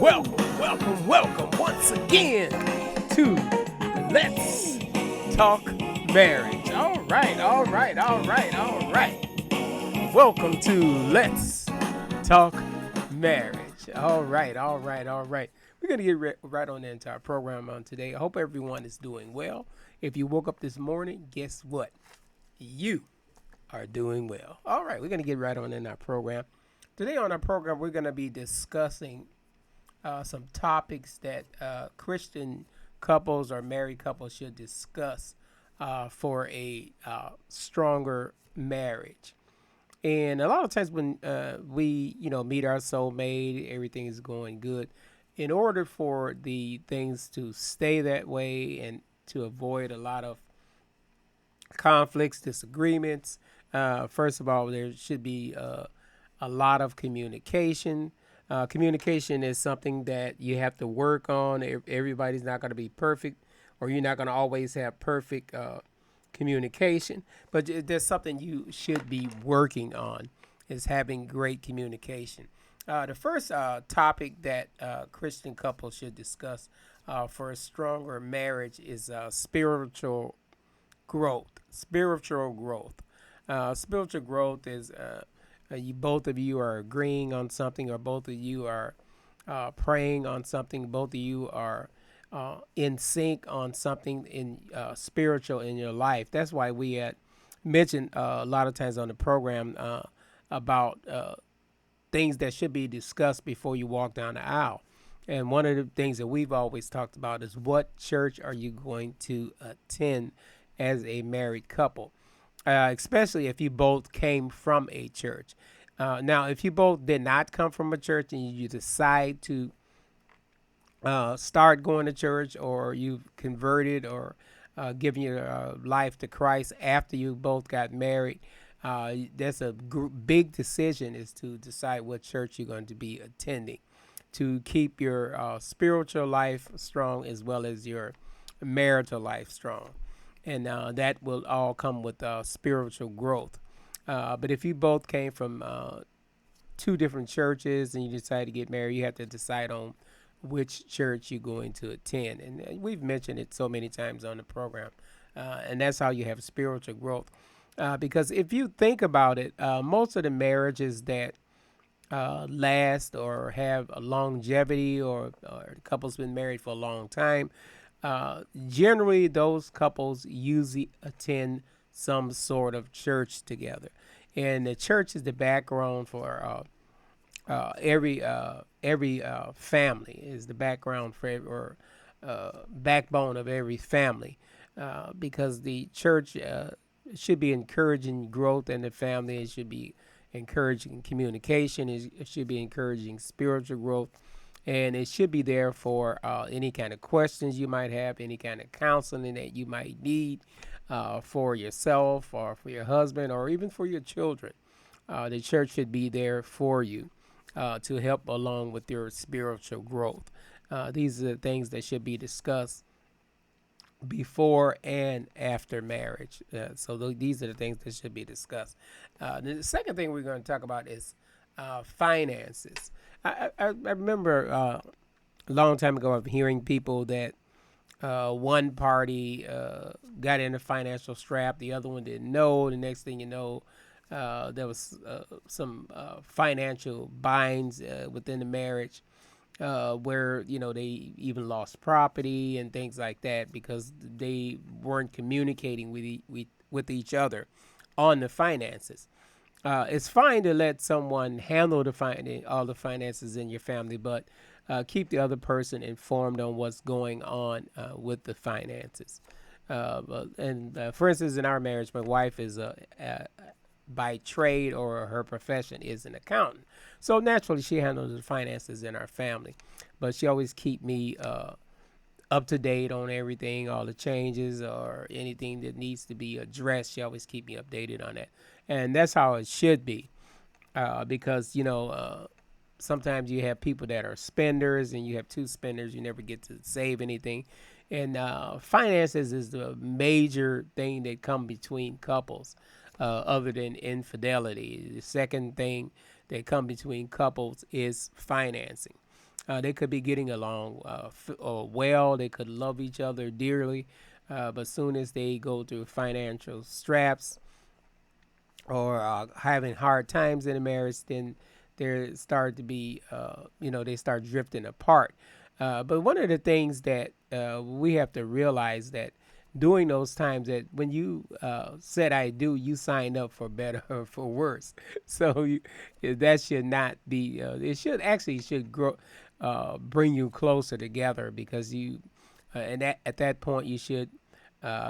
welcome once again to Let's Talk Marriage. All right. Welcome to Let's Talk Marriage. All right. We're going to get right on into our program on today. I hope everyone is doing well. If you woke up this morning, guess what? You are doing well. All right, we're going to get right on in our program. Today on our program, we're going to be discussing some topics that Christian couples or married couples should discuss for a stronger marriage. And a lot of times when we, meet our soulmate, everything is going good. In order for the things to stay that way and to avoid a lot of conflicts, disagreements, first of all, there should be a lot of communication. Communication is something that you have to work on. Everybody's not going to be perfect, or you're not going to always have perfect communication. But there's something you should be working on is having great communication. The first topic that Christian couples should discuss for a stronger marriage is spiritual growth. Spiritual growth is both of you are agreeing on something, or both of you are praying on something. Both of you are in sync on something in spiritual in your life. That's why we had mentioned a lot of times on the program about things that should be discussed before you walk down the aisle. And one of the things that we've always talked about is what church are you going to attend as a married couple, especially if you both came from a church. Now, if you both did not come from a church and you decide to start going to church, or you've converted or given your life to Christ after you both got married, that's a big decision, is to decide what church you're going to be attending to keep your spiritual life strong as well as your marital life strong. And that will all come with spiritual growth. But if you both came from two different churches and you decide to get married, you have to decide on which church you're going to attend. And we've mentioned it so many times on the program. And that's how you have spiritual growth. Because if you think about it, most of the marriages that last or have a longevity, or couples been married for a long time, generally those couples usually attend some sort of church together. And the church is the background for every family, is the background for or backbone of every family, because the church should be encouraging growth in the family. It should be encouraging communication. It should be encouraging spiritual growth. And it should be there for any kind of questions you might have, any kind of counseling that you might need for yourself or for your husband or even for your children. The church should be there for you to help along with your spiritual growth. These are the things that should be discussed before and after marriage. These are the things that should be discussed. The second thing we're going to talk about is finances. I remember a long time ago of hearing people that one party got in a financial strap, the other one didn't know. The next thing you know, there was some financial binds within the marriage, where they even lost property and things like that because they weren't communicating with each other on the finances. It's fine to let someone handle all the finances in your family, but keep the other person informed on what's going on with the finances. For instance, in our marriage, my wife is by trade, or her profession is an accountant. So naturally, she handles the finances in our family, but she always keep me up to date on everything, all the changes or anything that needs to be addressed. She always keep me updated on that. And that's how it should be, because, sometimes you have people that are spenders and you have two spenders. You never get to save anything. And finances is the major thing that come between couples, other than infidelity. The second thing that come between couples is financing. They could be getting along well. They could love each other dearly, but soon as they go through financial straps or having hard times in a marriage, then they start to be, they start drifting apart. But one of the things that we have to realize that during those times that when you said I do, you signed up for better or for worse. So that should not be. It should actually should grow, bring you closer together because and at that point you should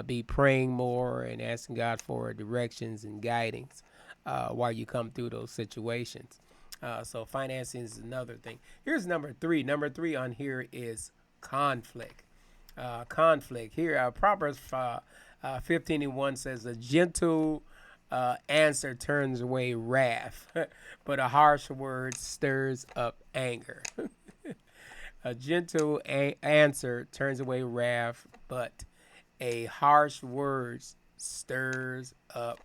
be praying more and asking God for directions and guidings while you come through those situations. So financing is another thing. Here's number three. Number three on here is conflict. Conflict. Here, Proverbs 15:1 says, "A gentle answer turns away wrath, but a harsh word stirs up anger." A gentle answer turns away wrath, but a harsh word stirs up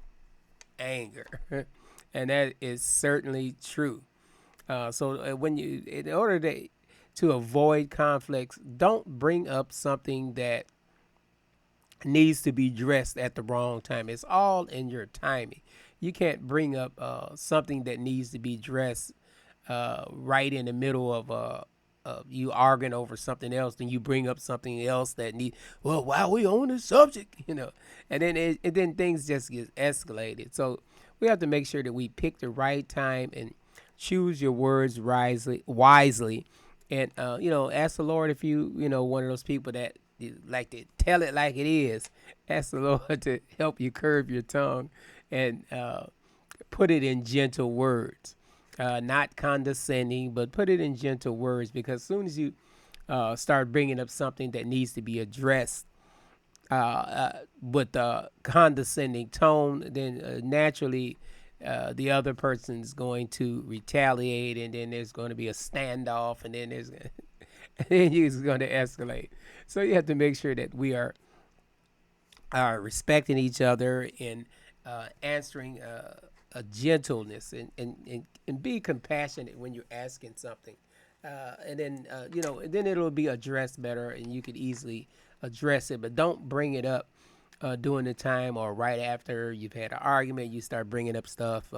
anger. And that is certainly true. So when you, in order to avoid conflicts, don't bring up something that needs to be dressed at the wrong time. It's all in your timing. You can't bring up something that needs to be dressed right in the middle of you arguing over something else. Then you bring up something else that need. Well, why are we on the subject? And then things just get escalated. So we have to make sure that we pick the right time and choose your words wisely, and ask the Lord if one of those people that like to tell it like it is. Ask the Lord to help you curb your tongue and put it in gentle words, not condescending, but put it in gentle words. Because as soon as you start bringing up something that needs to be addressed with a condescending tone, then naturally the other person's going to retaliate, and then there's going to be a standoff, and then and then it's going to escalate. So you have to make sure that we are respecting each other and answering a gentleness and be compassionate when you're asking something. And then then it'll be addressed better, and you could easily address it. But don't bring it up during the time or right after you've had an argument. You start bringing up stuff,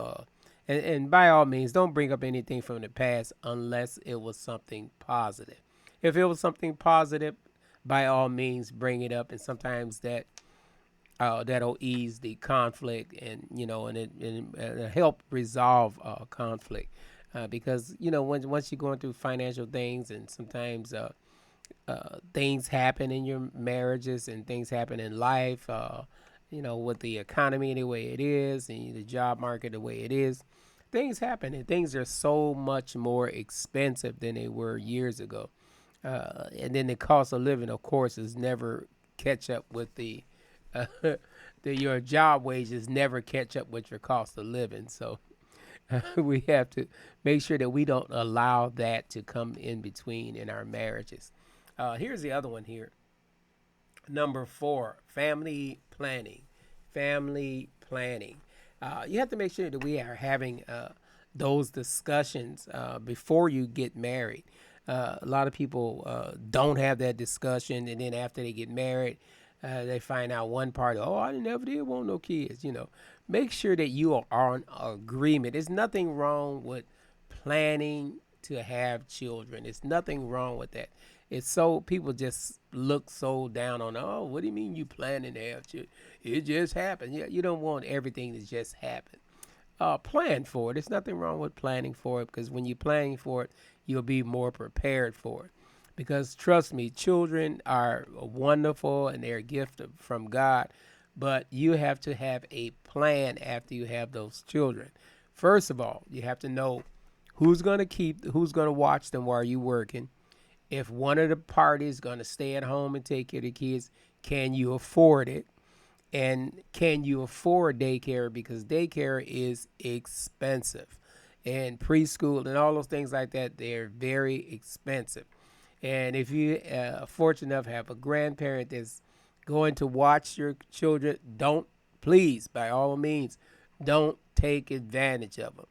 and by all means, don't bring up anything from the past unless it was something positive. If it was something positive, by all means, bring it up, and sometimes that'll ease the conflict, and and help resolve conflict. Because once you're going through financial things, and sometimes things happen in your marriages, and things happen in life, with the economy the way it is, and the job market the way it is, things happen, and things are so much more expensive than they were years ago. And then the cost of living, of course, is never catch up with uh, your job wages never catch up with your cost of living. So we have to make sure that we don't allow that to come in between in our marriages. Here's the other one here. Number 4, family planning. Family planning. You have to make sure that we are having those discussions before you get married. A lot of people don't have that discussion, and then after they get married, they find out one party, oh, I never did want no kids. Make sure that you are on agreement. There's nothing wrong with planning to have children. There's nothing wrong with that. It's so people just look so down on. Oh, what do you mean you planning to have children? It just happened. Yeah, you don't want everything to just happen. Plan for it. There's nothing wrong with planning for it, because when you're planning for it, you'll be more prepared for it. Because trust me, children are wonderful and they're a gift from God, but you have to have a plan after you have those children. First of all, you have to know who's going to watch them while you're working. If one of the parties is going to stay at home and take care of the kids, can you afford it? And can you afford daycare? Because daycare is expensive. And preschool and all those things like that, they're very expensive. And if you fortunate enough to have a grandparent that's going to watch your children, don't, please, by all means, don't take advantage of them.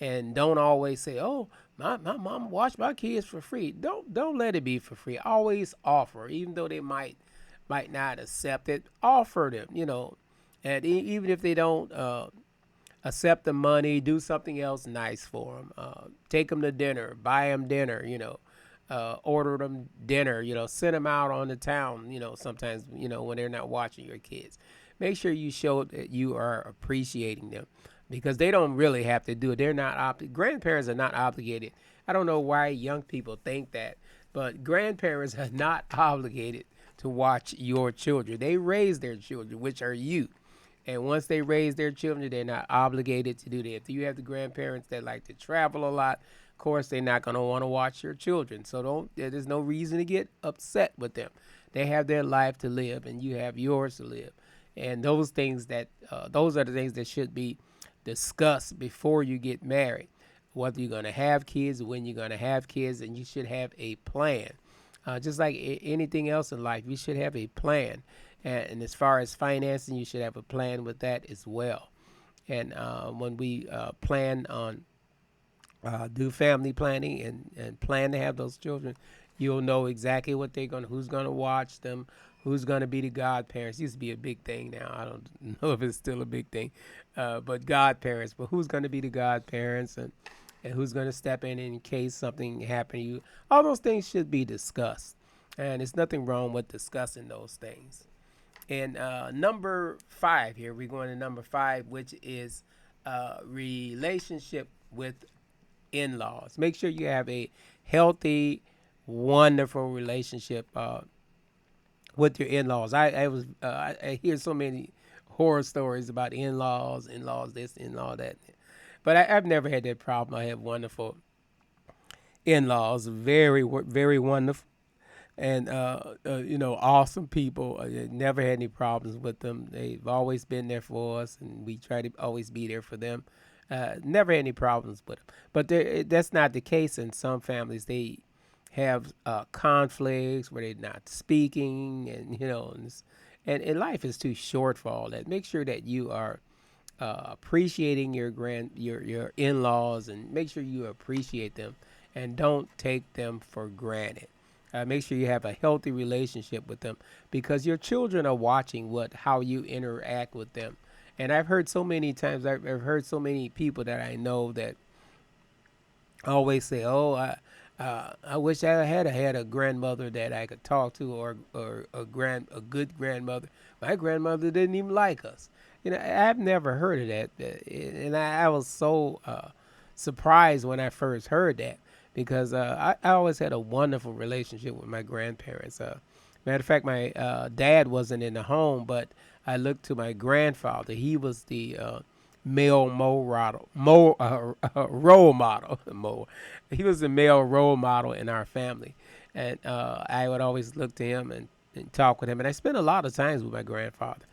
And don't always say, oh, my mom watch my kids for free. Don't let it be for free. Always offer, even though they might not accept it. Offer them, and even if they don't accept the money, do something else nice for them. Take them to dinner, buy them dinner, order them dinner, send them out on the town, sometimes, when they're not watching your kids. Make sure you show that you are appreciating them because they don't really have to do it. They're not grandparents are not obligated. I don't know why young people think that, but grandparents are not obligated to watch your children. They raise their children, which are you. And once they raise their children, they're not obligated to do that. If you have the grandparents that like to travel a lot, of course, they're not going to want to watch your children. So there's no reason to get upset with them. They have their life to live, and you have yours to live. And those are the things that should be discussed before you get married. Whether you're going to have kids, when you're going to have kids, and you should have a plan. Just like anything else in life, you should have a plan. And as far as financing, you should have a plan with that as well. And when we plan on do family planning and plan to have those children, you'll know exactly what who's gonna watch them, who's gonna be the godparents. Used to be a big thing. Now I don't know if it's still a big thing, but godparents. But who's gonna be the godparents and who's gonna step in case something happened to you? All those things should be discussed, and there's nothing wrong with discussing those things. And number five here, we're going to number five, which is relationship with in laws. Make sure you have a healthy, wonderful relationship with your in laws. I hear so many horror stories about in laws this, in law that. But I've never had that problem. I have wonderful in laws, very wonderful and awesome people. Never had any problems with them. They've always been there for us, and we try to always be there for them. Never had any problems with them. But that's not the case in some families. They have conflicts where they're not speaking, and and life is too short for all that. Make sure that you are appreciating your in laws, and make sure you appreciate them, and don't take them for granted. Make sure you have a healthy relationship with them because your children are watching how you interact with them. And I've heard so many times, I've heard so many people that I know that always say, "Oh, I wish I had a grandmother that I could talk to, or a good grandmother. My grandmother didn't even like us." I've never heard of that, and I was so surprised when I first heard that because I always had a wonderful relationship with my grandparents. Matter of fact, my dad wasn't in the home, but I looked to my grandfather. He was the male role model. He was the male role model in our family, and I would always look to him and talk with him. And I spent a lot of times with my grandfather.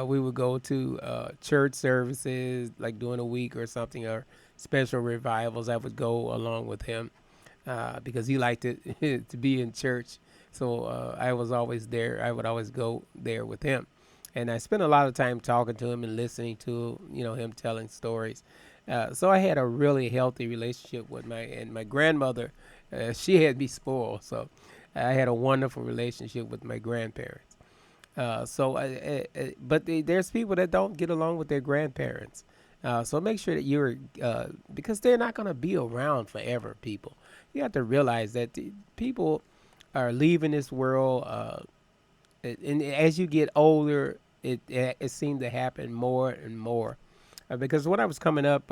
We would go to church services, like during a week or something, or special revivals. I would go along with him because he liked to be in church. So I was always there. I would always go there with him, and I spent a lot of time talking to him and listening to him telling stories. So I had a really healthy relationship with my grandmother. She had me spoiled, so I had a wonderful relationship with my grandparents. But there's people that don't get along with their grandparents. So make sure that because they're not going to be around forever, people. You have to realize that people are leaving this world. And as you get older, it seemed to happen more and more. Because when I was coming up,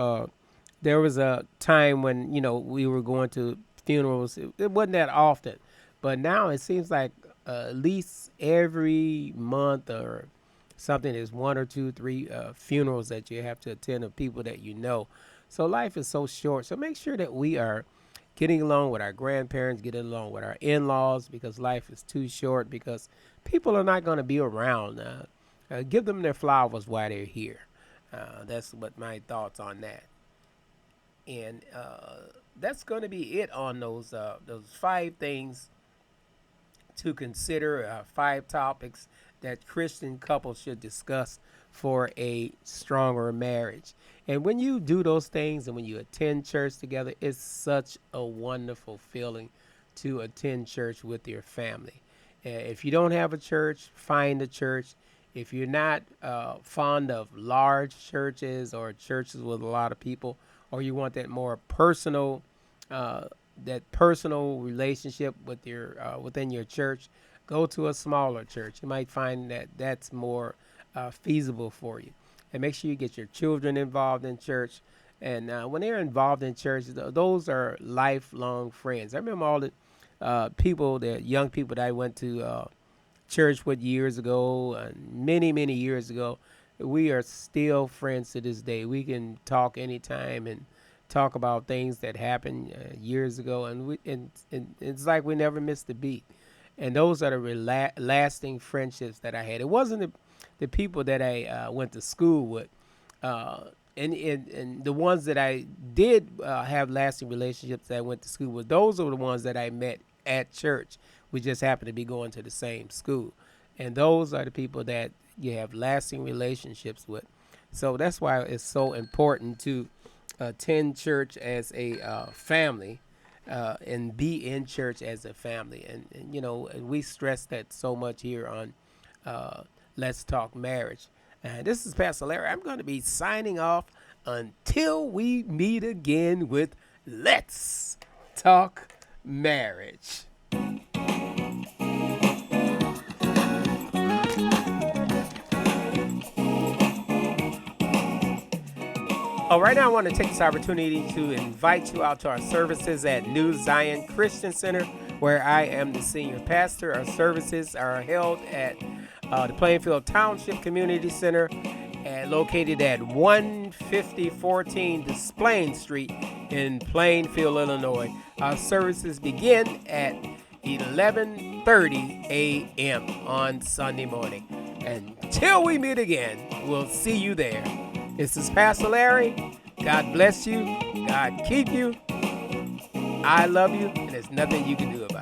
there was a time when we were going to funerals. It wasn't that often, but now it seems like at least every month or something is one or two, three funerals that you have to attend of people that you know. So life is so short. So make sure that we are getting along with our grandparents, getting along with our in-laws because life is too short because people are not going to be around. Give them their flowers while they're here. That's what my thoughts on that. And that's going to be it on those five things to consider, five topics that Christian couples should discuss for a stronger marriage. And when you do those things and when you attend church together, it's such a wonderful feeling to attend church with your family. If you don't have a church, find a church. If you're not fond of large churches or churches with a lot of people, or you want that more personal, uh, that personal relationship with your within your church, go to a smaller church. You might find that that's more feasible for you. And make sure you get your children involved in church. And when they're involved in church, those are lifelong friends. I remember all the people, the young people that I went to church with years ago, many, many years ago. We are still friends to this day. We can talk anytime and talk about things that happened years ago, and it's like we never missed a beat. And those are the lasting friendships that I had. It wasn't the people that I went to school with. Uh, and the ones that I did have lasting relationships that I went to school with, those are the ones that I met at church. We just happened to be going to the same school. And those are the people that you have lasting relationships with. So that's why it's so important to attend church as a family and be in church as a family. And you know, and we stress that so much here on Let's Talk Marriage. This is Pastor Larry. I'm going to be signing off until we meet again with Let's Talk Marriage. Right now, I want to take this opportunity to invite you out to our services at New Zion Christian Center, where I am the senior pastor. Our services are held at the Plainfield Township Community Center, located at 15014 Desplain Street in Plainfield, Illinois. Our services begin at 11:30 a.m. on Sunday morning. Until we meet again, we'll see you there. This is Pastor Larry. God bless you. God keep you. I love you, and there's nothing you can do about it.